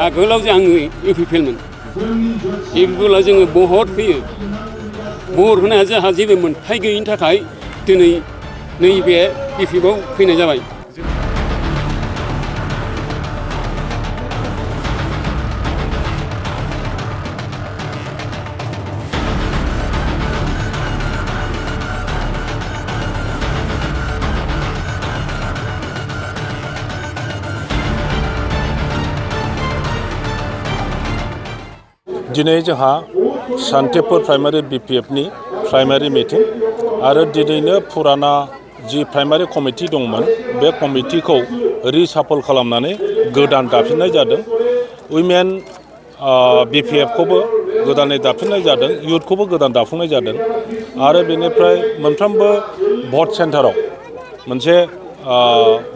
आगोलाव जों इउपिपिएलमोन इउपिपिएलआव जोङो भट होयो भट होनाया जोंहा जेबो मोनथाय गैयिनि थाखाय दिनै नैबे बिपिएफआव फैनाय जाबाय। दिनै जोंहा सान्तिपुर प्राइमारि बिपिएफनि प्राइमारि मिटिं आरो दिनैनो फुराना जि प्राइमारि कमिटि दंमोन बे कमिटिखौ रिसाफल खालामनानै गोदान दाफिननाय जादों। उइमेन बिपिएफखौबो गोदानै दाफिननाय जादों, इयुथखौबो गोदान दाफुंनाय जादों आरो बेनिफ्राय मोनफ्रोमबो भट सेन्टाराव मोनसे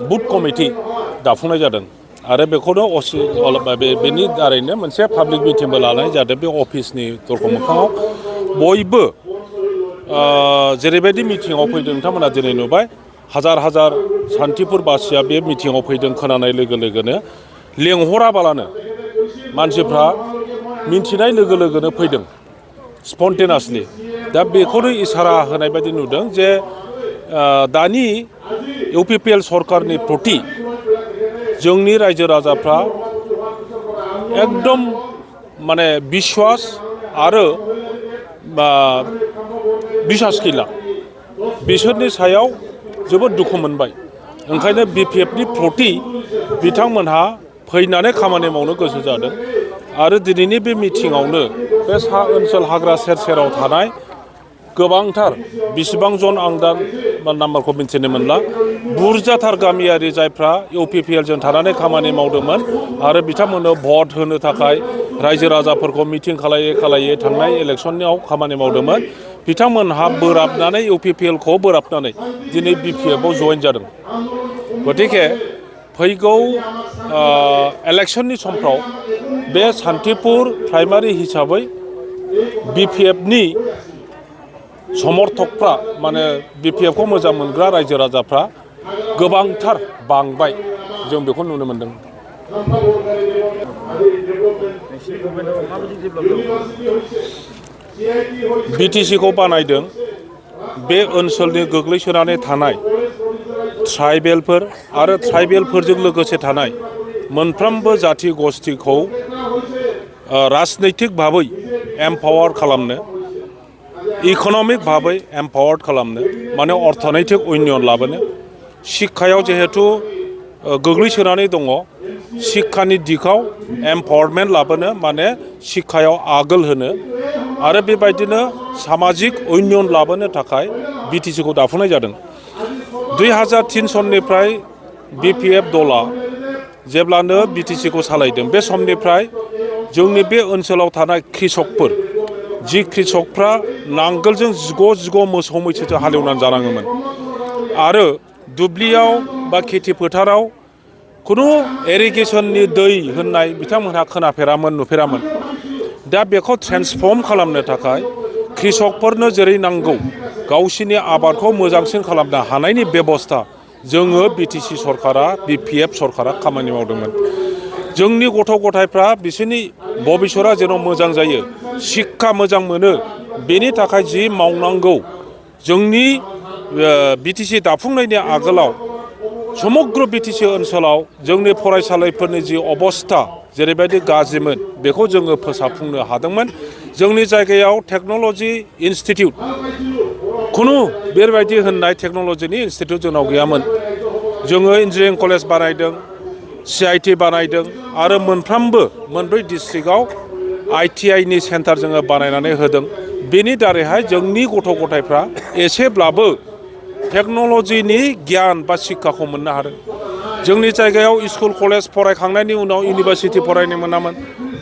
बुथ कमिटि दाफुंनाय जादों आरो बेखौनो बेनि दारैनो मोनसे पाब्लिक मिटिंबो लानाय जादों बे अफिसनि दरखं मोखाङाव। बयबो जेरैबायदि मिटिङाव फैदों नोंथांमोना दिनै नुबाय हाजार हाजार सान्तिपुर बासिया बे मिटिङाव फैदों खोनानाय लोगो लोगोनो लेंहराबालानो मानसिफ्रा मिन्थिनाय लोगो लोगोनो फैदों स्पन्टेनासलि। दा बेखौनो इसारा होनाय बायदि नुदों जे दानि इउपिपिएल सरकारनि प्रति जोंनि रायजो राजाफ्रा एकदम माने बिश्वास आरो बिसास गैला, बिसोरनि सायाव जोबोद दुखु मोनबाय। ओंखायनो बिपिएफनि प्रति बिथांमोनहा फैनानै खामानि मावनो गोसो जादों आरो दिनैनि बे मिटिङावनो बे सा ओनसोल हाग्रा सेर सेराव थानाय गोबांथार बेसेबां जन आं दा नाम्बारखौ मिन्थिनो मोनला बुरजाथार गामियारि जायफ्रा इउपिपिएलजों थानानै खामानि मावदोंमोन आरो बिथांमोननो भट होनो थाखाय रायजो राजाफोरखौ मिटिं खालायै थांनाय इलेक्सनाव खामानि मावदोंमोन, बिथांमोनहा बोराबनानै इउपिपिएलखौ बोराबनानै दिनै बिपिएफआव जइन जादों। गतिके फैगौ इलेक्सननि समफ्राव बे सान्तिपुर प्राइमारि हिसाबै बिपिएफनि समर्थकफ्रा माने बिपिएफखौ मोजां मोनग्रा रायजो राजाफ्रा गोबांथार बांबाय, जों बेखौ नुनो मोनदों। बिटिसिखौ बानायदों बे ओनसोलनि गोग्लैसोनानै थानाय ट्राइबेलफोर आरो ट्राइबेलफोरजों लोगोसे थानाय मोनफ्रोमबो जाथि गस्थिखौ राजनैतिक भाबै एम्पावार खालामनो, इक'नमिक भाबै एम्पावार्ड खालामनो माने अर्थनैतिक उन्नयन लाबोनो, शिक्षायाव जिहेतु गोग्लैसोनानै दङ शिक्षानि दिगाव एम्पावारमेन्ट लाबोनो माने शिक्षायाव आगोल होनो आरो बेबायदिनो सामाजिक उन्नयन लाबोनो थाखाय बिटिसिखौ दाफुंनाय जादों। 2003 सननिफ्राय बिपिएफ दला जेब्लानो बिटिसिखौ सालायदों बे समनिफ्राय जोंनि बे ओनसोलाव थानाय कृषकफोर जि कृषकफ्रा नांगोलजों जिग' मोसौ मैसोजों हालेवनानै जानाङोमोन आरो दुब्लियाव बा खेथि फोथाराव खुनु इरिगेसननि दै होननाय बिथांमोनहा खोनाफेरामोन नुफेरामोन। दा बेखौ ट्रेन्सफर्म खालामनो थाखाय कृषकफोरनो जेरै नांगौ गावसिनि आबादखौ मोजांसिन खालामनो हानायनि बेबस्था जोङो बिटिसि सरकारा बिपिएफ सरकारा खामानि मावदोंमोन। जोंनि गथ' गथायफ्रा बिसोरनि भबिष्यतआ जेन' मोजां जायो, शिक्षा मोजां मोनो, बेनि थाखाय जि मावनांगौ जोंनि बिटिसि दाफुंनायनि आगोलाव समग्र बिटिसि ओनसोलाव जोंनि फरायसालिफोरनि जि अबस्था जेरैबायदि गाज्रिमोन बेखौ जोङो फोसाबफुंनो हादोंमोन। जोंनि जायगायाव टेक्न'लजि इन्सटिटिउट खुनु बेबायदि होननाय टेक्न'लजिनि इन्सटिटिउट जोंनाव गैयामोन। जोङो इन्जिनियारिं कलेज बानायदों, CIT बानायदों आरो मोनब्रै डिस्ट्रिक्टआव ITIनि सेन्टार जोङो बानायनानै होदों। बेनि दारैहाय जोंनि गथ' गथायफ्रा एसेब्लाबो टेक्न'लजिनि गियान बा शिक्षाखौ मोननो हादों। जोंनि जायगायाव स्कुल कलेज फरायखांनायनि उनाव इउनिभारसिटि फरायनो मोनामोन।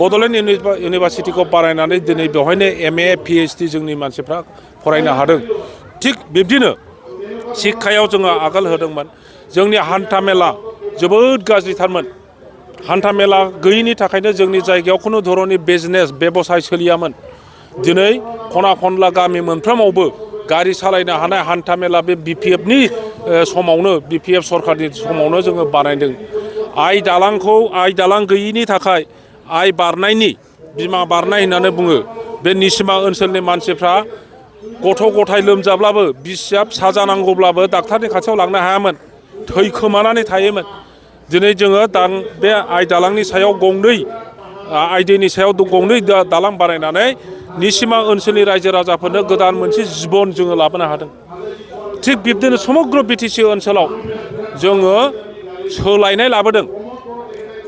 बड'लेण्ड इउनिभारसिटिखौ बानायनानै दिनै बेवहायनो MA PhD जोंनि मानसिफ्रा फरायनो हादों। थिग बिब्दिनो शिक्षायाव जोङो आगोल होदोंमोन। जोंनि हान्था मेला जोबोद गाज्रिथारमोन। हान्था मेला गैयिनि थाखायनो जोंनि जायगायाव खुनु धरननि बिजनेस बेबसाय सोलियामोन। दिनै खना खनला गामि मोनफ्रोमावबो गारि सालायनो हानाय हान्था मेला बे बिपिएफनि समावनो बिपिएफ सरकारनि समावनो जोङो बानायदों। आइ दालां गैयिनि थाखाय आइ बारनायनि बिमा बारनाय होननानै बुङो बे निसिमा ओनसोलनि मानसिफ्रा गथ' गथाय लोमजाब्लाबो बिसिया फिसा जानांगौब्लाबो डाक्टारनि खाथियाव लांनो हायामोन थैखोमानानै थायोमोन दिनै जोङो बे आइ दालांनि सायाव गंनै आइ दैनि सायाव गंनै दालां बानायनानै निसिमा ओनसोलनि रायजो राजाफोरनो गोदान मोनसे जिबन जोङो लाबोनो हादों थिग बिब्दिनो समग्र बिटिसि ओनसोलाव जोङो सोलायनाय लाबोदों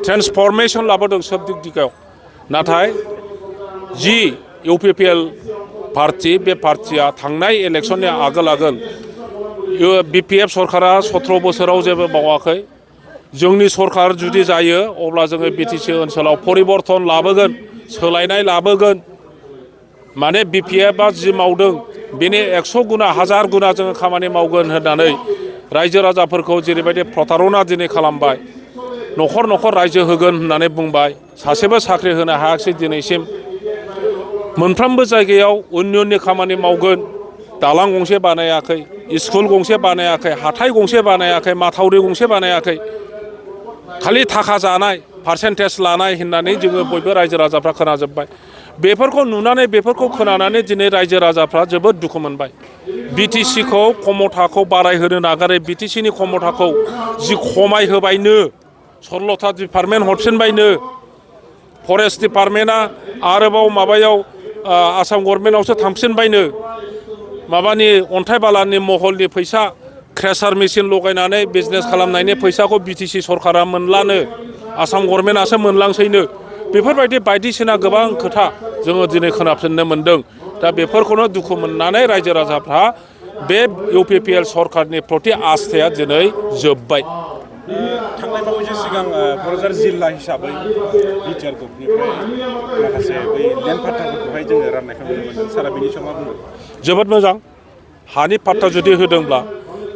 ट्रेन्सफरमेसन लाबोदों सोब दिगायाव नाथाय जि इउपिपिएल पार्टी बे पार्टिया थांनाय इलेक्सननि आगोल बिपिएफ सरकारा 17 बोसोराव जेबो मावाखै जोंनि सरकार जुदि जायो अब्ला जोङो बिटिसि ओनसोलाव परिबर्तन लाबोगोन सोलायनाय लाबोगोन माने बिपिएफआ जि मावदों बेनि 100 गुना 1000 गुना जोङो खामानि मावगोन होननानै रायजो राजाफोरखौ जेरैबायदि प्रतारना दिनै खालामबाय न'खर न'खर रायजो होगोन होननानै बुंबाय सासेबो साख्रि होनो हायाखै दिनैसिम मोनफ्रोमबो जायगायाव उन्नयननि खामानि मावगोन दालां गंसे बानायाखै स्कुल गंसे बानायाखै हाथाय गंसे बानायाखै माथावरि गंसे बानायाखै खालि थाखा जानाय पार्सेन्टेज लानाय होननानै जोङो बयबो रायजो राजाफ्रा खोनाजोब्बाय बेफोरखौ नुनानै बेफोरखौ खोनानानै दिनै रायजो राजाफ्रा जोबोद दुखु मोनबाय बिटिसिखौ खमथाखौ बारायहोनो नागारै बिटिसिनि खमथाखौ जि खमायहोबायनो सरलथा डिपार्टमेन्ट हरफिनबायनो फरेस्ट डिपार्टमेन्टआ आरोबाव माबायाव आसाम गभर्नमेन्टआवसो थांफिनबायनो माबानि अन्थाइ बालानि महलनि फैसा क्रेसार मेचिन लगायनानै बिजनेस खालामनायनि फैसाखौ बिटिसि सरकारा मोनलानो आसाम गभर्नमेन्टआसो मोनलांसैनो बेफोरबायदि बायदिसिना गोबां खोथा जोङो दिनै खोनाफिननो मोन्दों दा बेफोरखौनो दुखु मोननानै रायजो राजाफ्रा बे इउपिपिएल सरकारनि प्रति आस्थाया दिनै जोब्बाय थांनाय बावैसो सिगां क'क्राझार जिल्ला हिसाबै बिटिआर गभर्नमेन्टनिफ्राय माखासे बै लेन्ड पाट्टाफोरखौहाय जोङो राननायखौ नुनो मोनदों सारा बेनि सायाव मा बुंदों जोबोद मोजां हानि पाट्टा जुदि होदोंब्ला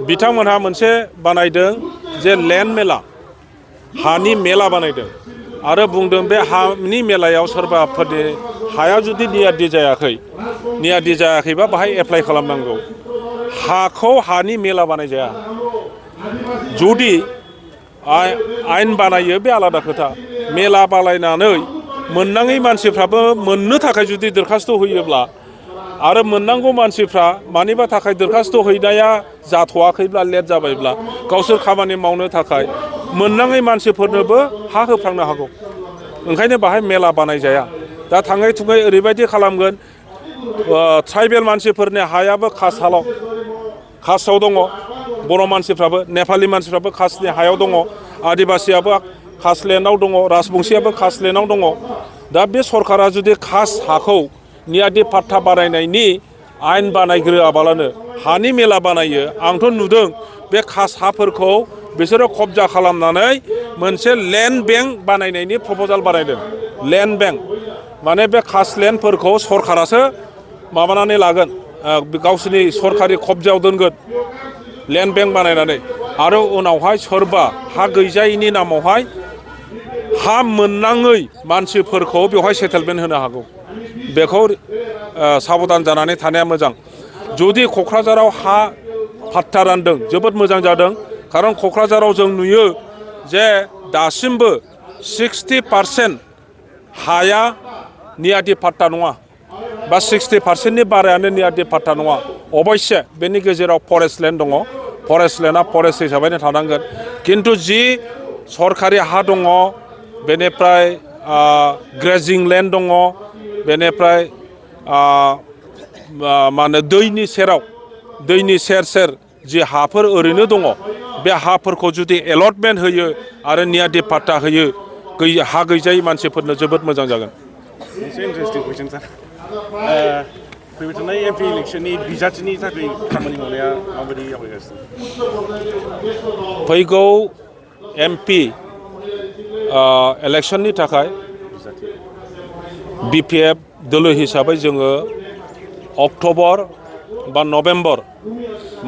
बिथांमोनहा मोनसे बानायदों जे लेन्ड मेला हानि मेला बानायदों आरो बुंदों बे हानि मेलायाव सोरबाफोरनि हाया जुदि नियादि जायाखैबा बाहाय एप्लाइ खालामनांगौ हाखौ हानि मेला बानायजाया जुदि आयेन बानायो बे आलादा खोथा मेला बानायनानै मोननाङै मानसिफ्राबो मोननो थाखाय जुदि दरखास्त होयोब्ला आरो मोननांगौ मानसिफ्रा मानिबा थाखाय दरखास्त हैनाया जाथ'वाखैब्ला लेट जाबायब्ला गावसोर खामानि मावनो थाखाय मोननाङै मानसिफोरनोबो हा होफ्रांनो हागौ ओंखायनो बाहाय मेला बानायजाया दा थाङै थुङै ओरैबायदि खालामगोन ट्राइबेल मानसिफोरनि हायाबो कास्टआव दङ बर' मानसिफ्राबो नेपालि मानसिफ्राबो कास्टनि हायाव दङ आदिबासियाबो कास्ट लेन्डआव दङ राजबंसियाबो कास्ट लेन्डआव दङ दा बे सरकारा जुदि कास्ट हाखौ नियादि पाट्टा बानायनायनि आयेन बानायग्रोआबालानो हानि मेला बानायो आंथ' नुदों बे कास्ट हाफोरखौ बिसोरो कब्जा खालामनानै मोनसे लेन्ड बेंक बानायनायनि प्रप'जाल बानायदों लेन्ड बेंक माने बे कास्ट लेन्डफोरखौ सरकारासो माबानानै लागोन गावसोरनि सरकारि कब्जायाव दोनगोन लेन्ड बेंक बानायनानै आरो उनावहाय सोरबा हा गैजायैनि नामावहाय हा मोननाङै मानसिफोरखौ बेवहाय सेटेलमेन्ट होनो हागौ बेखौ साबधान जानानै थानाया मोजां जुदि क'क्राझाराव हा पाट्टा रानदों जोबोद मोजां जादों खारन क'क्राझाराव जों नुयो जे दासिमबो 60% हाया नियादि पाट्टा नङा बा 60%नि बारायानो नियादि पाट्टा नङा अबयसे बेनि गेजेराव फरेस्ट लेन्ड दङ फरेस्ट लेन्डआ फरेस्ट हिसाबैनो थानांगोन खिन्थु जि सरकारि हा दङ बेनिफ्राय ग्रेजिं लेन्ड दङ बेनिफ्राय मा होनो दैनि सेर जि हाफोर ओरैनो दङ बे हाफोरखौ जुदि एलटमेन्ट होयो आरो नियादि पाट्टा होयो हा गैजायै मानसिफोरनो जोबोद मोजां जागोन मोनसे इन्टारेस्टिं कुइसन सार फैबाय थानाय एमपि इलेक्सननि बिजाथिनि थाखाय खामानि मावनाया माबायदि आवगायगासिनो फैगौ एमपि इलेक्सननि थाखाय बिपिएफ दोलो हिसाबै जोङो अक्ट'बर बा नभेम्बर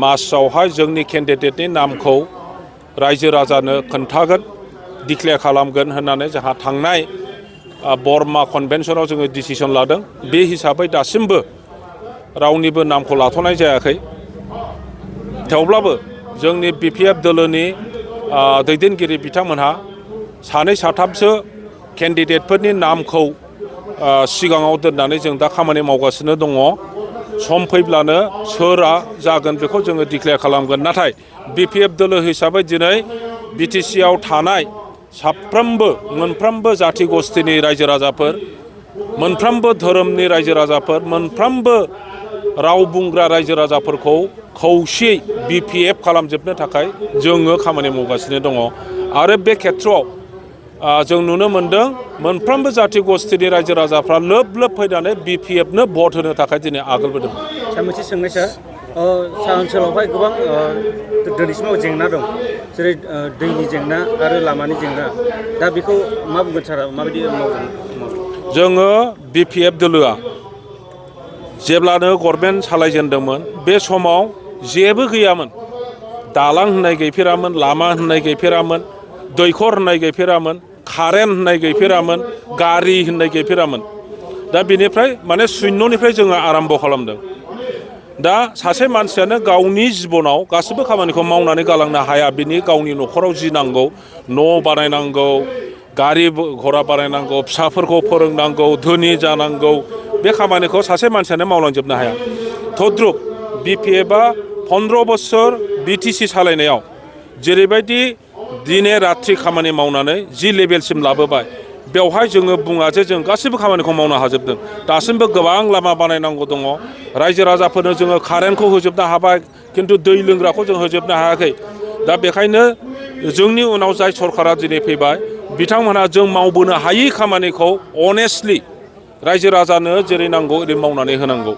मासावहाय जोंनि केन्डिडेटनि नामखौ रायजो राजानो खोन्थागोन डिक्लेयार खालामगोन होननानै जोंहा थांनाय बर्मा कनभेन्सनाव जोङो डिसिसन लादों बे हिसाबै दासिमबो रावनिबो नामखौ लाथ'नाय जायाखै थेवब्लाबो जोंनि बिपिएफ दोलोनि दैदेनगिरि बिथांमोनहा सानै साथामसो केन्डिडेटफोरनि नामखौ सिगाङाव दोननानै जों दा खामानि मावगासिनो दङ सम फैब्लानो सोरआ जागोन बेखौ जोङो डिक्लेयार खालामगोन नाथाय बिपिएफ दोलो हिसाबै दिनै बिटिसिआव थानाय साफ्रोमबो मोनफ्रोमबो जाथि गस्थिनि रायजो राजाफोर मोनफ्रोमबो धोरोमनि रायजो राजाफोर मोनफ्रोमबो राव बुंग्रा रायजो राजाफोरखौ खौसेयै बिपिएफ खालामजोबनो थाखाय जोङो खामानि मावगासिनो दङ आरो बे खेथ्रआव जों नुनो मोनदों मोनफ्रोमबो जाथि गस्थिनि रायजो राजाफ्रा लोब लोब फैनानै बिपिएफनो भट होनो थाखाय दिनै आगोलबोदों। सार मोनसे सोंनाय सार सा ओनसोलावहाय गोबां दिनैसिमाव जेंना दं जेरै दैनि जेंना आरो लामानि जेंना दा बेखौ मा बुंगोन सारा माबायदि मावगोन? जोङो बिपिएफ दोलोआ जेब्लानो गभर्नमेन्ट सालायजेनदोंमोन बे समाव जेबो गैयामोन दालां होननाय गैफेरामोन लामा होननाय गैफेरामोन दैखर होननाय गैफेरामोन कारेन्ट होननाय गैफेरामोन गारि होननाय गैफेरामोन दा बेनिफ्राय माने शून्यनिफ्राय जोङो आराम्भ खालामदों दा सासे मानसियानो गावनि जिबनाव गासिबो खामानिखौ मावनानै गालांनो हाया बिनि गावनि न'खराव जि नांगौ न' बानायनांगौ गारि घरा बानायनांगौ फिसाफोरखौ फोरोंनांगौ धोनि जानांगौ बे खामानिखौ सासे मानसियानो मावलांजोबनो हाया तद्रुप बिपिएफआ 15 बोसोर बिटिसि सालायनायाव जेरैबायदि दिने रात्रि खामानि मावनानै जि लेभेलसिम लाबोबाय बेवहाय जोङो बुङा जे जों गासिबो खामानिखौ मावनो हाजोबदों दासिमबो गोबां लामा बानायनांगौ दङ रायजो राजाफोरनो जोङो कारेन्टखौ होजोबनो हाबाय खिन्थु दै लोंग्राखौ जों होजोबनो हायाखै दा बेखायनो जोंनि उनाव जाय सरकारा दिनै फैबाय बिथांमोनहा जों मावबोनो हायि खामानिखौ अनेस्टलि रायजो राजानो जेरै नांगौ ओरै मावनानै होनांगौ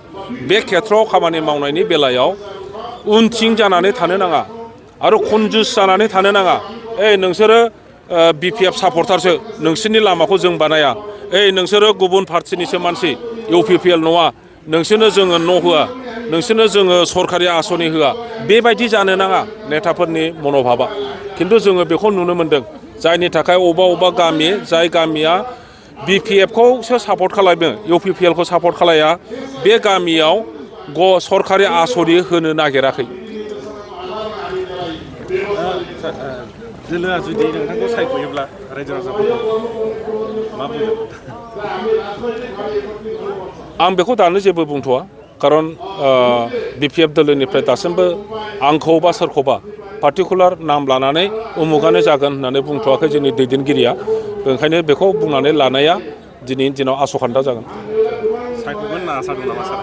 बे खेथ्रआव खामानि मावनायनि बेलायाव उनथिं जानानै थानो नाङा आरो कनजुस जानानै थानो नाङा नोंसोरो बिपिएफ सापर्टारसो नोंसोरनि लामाखौ जों बानाया नोंसोरो गुबुन पार्टिनिसो मानसि इउपिपिएल नङा नोंसोरनो जोङो न' होआ नोंसोरनो जोङो सरकारि आसनि होआ बेबायदि जानो नाङा नेताफोरनि मन'भाबा खिन्थु जोङो बेखौ नुनो मोन्दों जायनि थाखाय अबेबा गामि जाय गामिया बिपिएफखौसो सापर्ट खालामो इउपिपिएलखौ सापर्ट खालाया बे गामियाव सरकारि आसनि होनो नागिराखै। दोलोआ जुदि नोंथांखौ सायख'योब्ला रायजो राजाफोरखौ मा बुंगोन? आं बेखौ दानो जेबो बुंथ'वा खारन बिपिएफ दोलोनिफ्राय दासिमबो आंखौ बा सोरखौबा पार्टिकुलार नाम लानानै उमुगानो जागोन होननानै बुंथ'वाखै जोंनि दैदेनगिरिया ओंखायनो बेखौ बुंनानै लानाया दिनैनि दिनाव आसखान्दा जागोन। सायख'गोन होनना आसा दं नामा सार?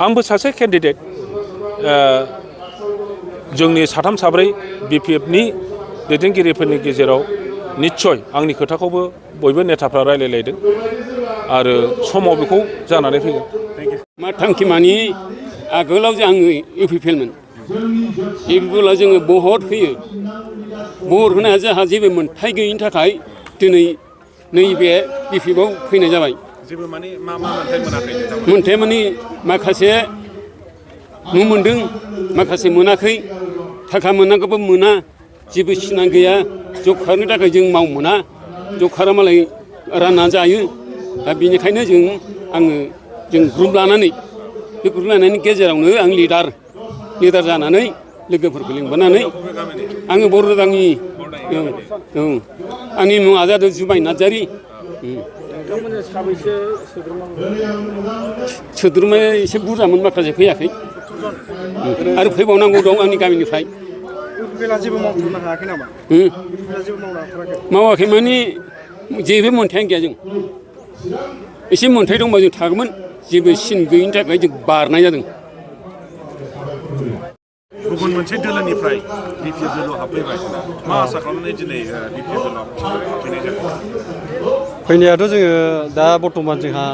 आंबो सासे केन्डिडेट जोंनि साथाम साब्रै बिपिएफनि दैदेनगिरिफोरनि गेजेराव निस्सय आंनि खोथाखौबो बयबो नेताफ्रा रायलायलायदों आरो समाव बेखौ जानानै फैगोन। मा थांखि मानि आगोलाव जे आङो इउपिपिएलमोन इउपिपिएलआव जोङो भट होयो भट होनाया जोंहा जेबो मोन्थाय गैयिनि थाखाय दिनै नैबे बिपिएफआव फैनाय जाबाय। जेबो माने मा मोन्थाय मोनाखै? मोन्थाय माने माखासे न' मोन्दों माखासे मोनाखै थाखा मोनांगौबो मोना जेबो सिना गैया जब खारनो थाखाय जों मोना जब खारा मालाय रानना जायो दा बेनिखायनो जों ग्रुप लानानै बे ग्रुप लानायनि गेजेरावनो आं लिडार जानानै लोगोफोरखौ लिंबोनानै आङो बर'दांनि आंनि मुङा जादों जुमाय नार्जारि। नोंथांमोनहा साबैसे सोद्रोमाया एसे बुरजामोन माखासे फैयाखै आरो फैबावनांगौ दं आंनि गामिनिफ्राय। जेबो मावथ'नो हायाखै नामा? मावाखै माने जेबो मोन्थायानो गैया जों एसे मोन्थाय दंबा जों थागौमोन जेबो सिन गैयिनि थाखाय जों बारनाय जादों। गुबुन मोनसे दोलोनिफ्राय बिपिएफ दोलोआव हाबफैबाय मा आसा खालामनानै दिनै बिपिएफ दोलोआव हाबफैनाय जादों? फैनायाथ' जोङो दा बर्थमान जोंहा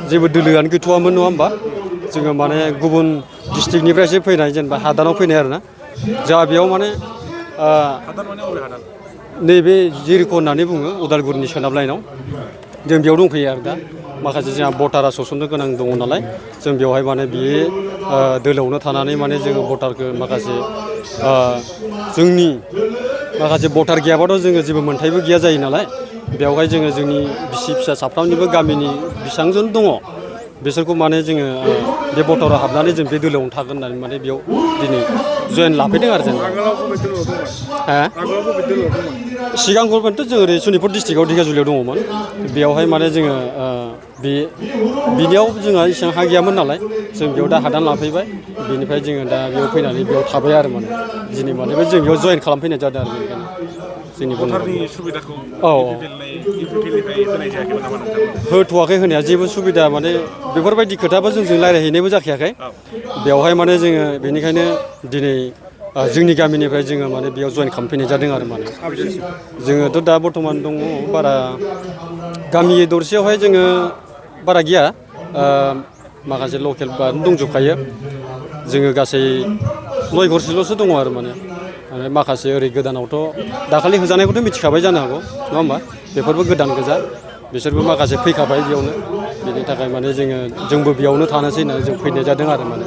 जेबो दोलोआनो गैथ'वामोन नङा होमबा जोङो माने गुबुन डिस्ट्रिक्टनिफ्रायसो फैनाय जेनेबा हादानाव फैनाय आरोना जोंहा बेयाव माने हादान माने अबे हादान? नैबे जिरिख' होननानै बुङो उदालगुरिनि सोनाब लाइनाव जों बेयाव दंफैयो आरो दा माखासे जोंहा भटारा सोसननो गोनां दङ नालाय जों बेवहाय माने बे दोलोआवनो थानानै माने जोङो भटारखौ माखासे जोंनि माखासे भटार गैयाबाथ' जोङो जेबो मोन्थायबो गैया जायो नालाय बेवहाय जोङो जोंनि बिसि फिसा साफ्रोमनिबो गामिनि बेसेबांजन दङ बिसोरखौ माने जोङो बे भटाराव हाबनानै जों बे दोलोआवनो थागोन होननानै माने बेयाव दिनै जयेन लाफैदों आरो जों। सिगां गभर्नमेन्टथ' जों ओरै सनितपुर डिस्ट्रिक्टआव ढेकियाजुलियाव दङमोन बेयावहाय माने जोङो बिनियाव जोंहा इसेबां हा गैयामोन नालाय जों बेयाव दा हादान लाफैबाय बेनिफ्राय जोङो दा बेयाव फैनानै बेयाव थाबाय आरो माने दिनै माने जों बेयाव जइन खालामफैनाय जादों आरो बेनिखायनो जोंनि भटारनि सुबिदाखौ इउपिपिएलनिफ्राय होनाय जायाखैमोन नामा नोंथांमोन? होथ'वाखै होनाया जेबो सुबिदा माने बेफोरबायदि खोथाबो जोंजों रायज्लायहैनायबो जाखायाखै बेवहाय माने जोङो बेनिखायनो दिनै जोंनि गामिनिफ्राय जोङो माने बेयाव जइन खालामफैनाय जादों आरो माने जोङोथ' दा बर्थमान दङ बारा गामि दरसेयावहाय जोङो बारा गैया माखासे लकेल दंजोबखायो जोङो गासै 9 घरसोल'सो दङ आरो माने माखासे ओरै गोदानावथ' दाखालि होजानायखौथ' मिथिखाबाय जानो हागौ नङा होमबा बेफोरबो गोदान गोजा बिसोरबो माखासे फैखाबाय बेयावनो बेनि थाखाय माने जोंबो बेयावनो थानोसै होननानै जों फैनाय जादों आरो माने